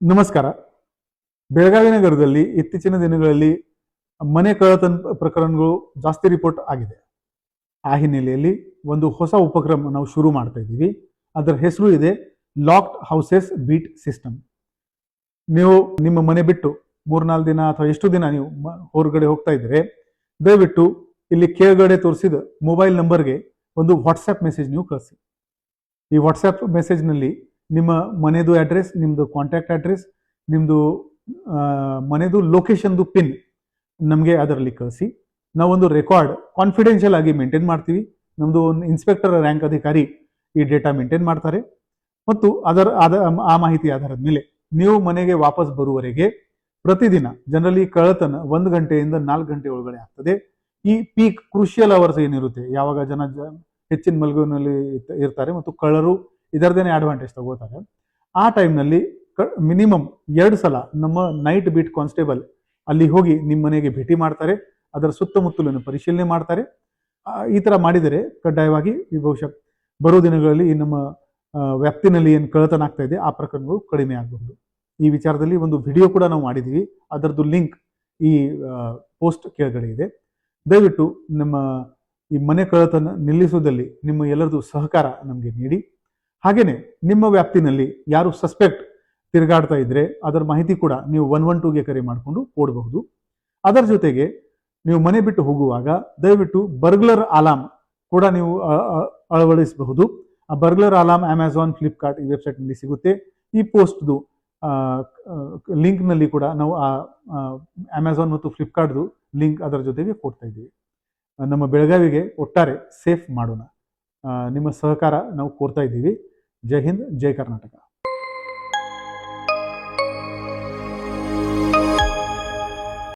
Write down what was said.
ನಮಸ್ಕಾರ. ಬೆಳಗಾವಿ ನಗರದಲ್ಲಿ ಇತ್ತೀಚಿನ ದಿನಗಳಲ್ಲಿ ಮನೆ ಕಳ್ಳತನ ಪ್ರಕರಣಗಳು ಜಾಸ್ತಿ ರಿಪೋರ್ಟ್ ಆಗಿದೆ. ಆ ಹಿನ್ನೆಲೆಯಲ್ಲಿ ಒಂದು ಹೊಸ ಉಪಕ್ರಮ ನಾವು ಶುರು ಮಾಡ್ತಾ ಇದ್ದೀವಿ. ಅದರ ಹೆಸರು ಇದೆ ಲಾಕ್ಡ್ ಹೌಸಸ್ ಬೀಟ್ ಸಿಸ್ಟಮ್. ನೀವು ನಿಮ್ಮ ಮನೆ ಬಿಟ್ಟು 3-4 ದಿನ ಅಥವಾ ಎಷ್ಟು ದಿನ ನೀವು ಹೊರಗಡೆ ಹೋಗ್ತಾ ಇದ್ರೆ ದಯವಿಟ್ಟು ಇಲ್ಲಿ ಕೆಳಗಡೆ ತೋರಿಸಿದ ಮೊಬೈಲ್ ನಂಬರ್ಗೆ ಒಂದು ವಾಟ್ಸ್ಆ್ಯಪ್ ಮೆಸೇಜ್ ನೀವು ಕಳಿಸಿ. ಈ ವಾಟ್ಸ್ಆ್ಯಪ್ ಮೆಸೇಜ್ನಲ್ಲಿ ನಿಮ್ಮ ಮನೆದು ಅಡ್ರೆಸ್, ನಿಮ್ಮದು ಕಾಂಟ್ಯಾಕ್ಟ್ ಅಡ್ರೆಸ್, ನಿಮ್ಮದು ಮನೆದು ಲೊಕೇಶನ್ದು ಪಿನ್ ನಮಗೆ ಅದರಲ್ಲಿ ಕಳಿಸಿ. ನಾವೊಂದು ರೆಕಾರ್ಡ್ ಕಾನ್ಫಿಡೆನ್ಷಿಯಲ್ ಆಗಿ ಮೇಂಟೈನ್ ಮಾಡ್ತೀವಿ. ನಮ್ಮದು ಒಂದು ಇನ್ಸ್ಪೆಕ್ಟರ್ ರ್ಯಾಂಕ್ ಅಧಿಕಾರಿ ಈ ಡೇಟಾ ಮೇಂಟೈನ್ ಮಾಡ್ತಾರೆ ಮತ್ತು ಆ ಮಾಹಿತಿ ಆಧಾರದ ಮೇಲೆ ನೀವು ಮನೆಗೆ ವಾಪಸ್ ಬರುವವರೆಗೆ ಪ್ರತಿದಿನ ಜನರಲಿ ಕಳ್ಳತನ 1 ಗಂಟೆಯಿಂದ 4 ಗಂಟೆ ಒಳಗಡೆ ಆಗ್ತದೆ. ಈ ಪೀಕ್ ಕ್ರೂಷಿಯಲ್ ಅವರ್ಸ್ ಏನಿರುತ್ತೆ, ಯಾವಾಗ ಜನ ಹೆಚ್ಚಿನ ಮಲಗುವಿನಲ್ಲಿ ಇರ್ತಾರೆ ಮತ್ತು ಕಳ್ಳರು ಇದರದೇನೆ ಅಡ್ವಾಂಟೇಜ್ ತಗೋತಾರೆ, ಆ ಟೈಮ್ನಲ್ಲಿ ಮಿನಿಮಮ್ 2 ಸಲ ನಮ್ಮ ನೈಟ್ ಬೀಟ್ ಕಾನ್ಸ್ಟೇಬಲ್ ಅಲ್ಲಿ ಹೋಗಿ ನಿಮ್ಮ ಮನೆಗೆ ಭೇಟಿ ಮಾಡ್ತಾರೆ. ಅದರ ಸುತ್ತಮುತ್ತಲನ್ನು ಪರಿಶೀಲನೆ ಮಾಡ್ತಾರೆ. ಈ ಥರ ಮಾಡಿದರೆ ಕಡ್ಡಾಯವಾಗಿ ಈ ಬಹುಶಃ ಬರೋ ದಿನಗಳಲ್ಲಿ ಈ ನಮ್ಮ ವ್ಯಾಪ್ತಿನಲ್ಲಿ ಏನು ಕಳ್ಳತನ ಆಗ್ತಾ ಇದೆ ಆ ಪ್ರಕರಣಗಳು ಕಡಿಮೆ ಆಗಬಹುದು. ಈ ವಿಚಾರದಲ್ಲಿ ಒಂದು ವಿಡಿಯೋ ಕೂಡ ನಾವು ಮಾಡಿದ್ದೀವಿ. ಅದರದ್ದು ಲಿಂಕ್ ಈ ಪೋಸ್ಟ್ ಕೆಳಗಡೆ ಇದೆ. ದಯವಿಟ್ಟು ನಮ್ಮ ಈ ಮನೆ ಕಳ್ಳತನ ನಿಲ್ಲಿಸುವುದಲ್ಲಿ ನಿಮ್ಮ ಎಲ್ಲರದು ಸಹಕಾರ ನಮಗೆ ನೀಡಿ. ಹಾಗೇನೆ ನಿಮ್ಮ ವ್ಯಾಪ್ತಿನಲ್ಲಿ ಯಾರು ಸಸ್ಪೆಕ್ಟ್ ತಿರುಗಾಡ್ತಾ ಇದ್ರೆ ಅದರ ಮಾಹಿತಿ ಕೂಡ ನೀವು 112ಗೆ ಕರೆ ಮಾಡಿಕೊಂಡು ಕೊಡಬಹುದು. ಅದರ ಜೊತೆಗೆ ನೀವು ಮನೆ ಬಿಟ್ಟು ಹೋಗುವಾಗ ದಯವಿಟ್ಟು ಬರ್ಗ್ಲರ್ ಅಲಾರ್ಮ್ ಕೂಡ ನೀವು ಅಳವಡಿಸಬಹುದು. ಆ ಬರ್ಗ್ಲರ್ ಅಲಾರ್ಮ್ ಅಮೆಝಾನ್, ಫ್ಲಿಪ್ಕಾರ್ಟ್ ಈ ವೆಬ್ಸೈಟ್ನಲ್ಲಿ ಸಿಗುತ್ತೆ. ಈ ಪೋಸ್ಟ್ದು ಲಿಂಕ್ನಲ್ಲಿ ಕೂಡ ನಾವು ಅಮೆಝಾನ್ ಮತ್ತು ಫ್ಲಿಪ್ಕಾರ್ಟ್ದು ಲಿಂಕ್ ಅದರ ಜೊತೆಗೆ ಕೊಡ್ತಾ ಇದ್ದೀವಿ. ನಮ್ಮ ಬೆಳಗಾವಿಗೆ ಒಟ್ಟಾರೆ ಸೇಫ್ ಮಾಡೋಣ. ನಿಮ್ಮ ಸಹಕಾರ ನಾವು ಕೋರ್ತಾ ಇದ್ದೀವಿ. ಜೈ ಹಿಂದ್, ಜೈ ಕರ್ನಾಟಕ.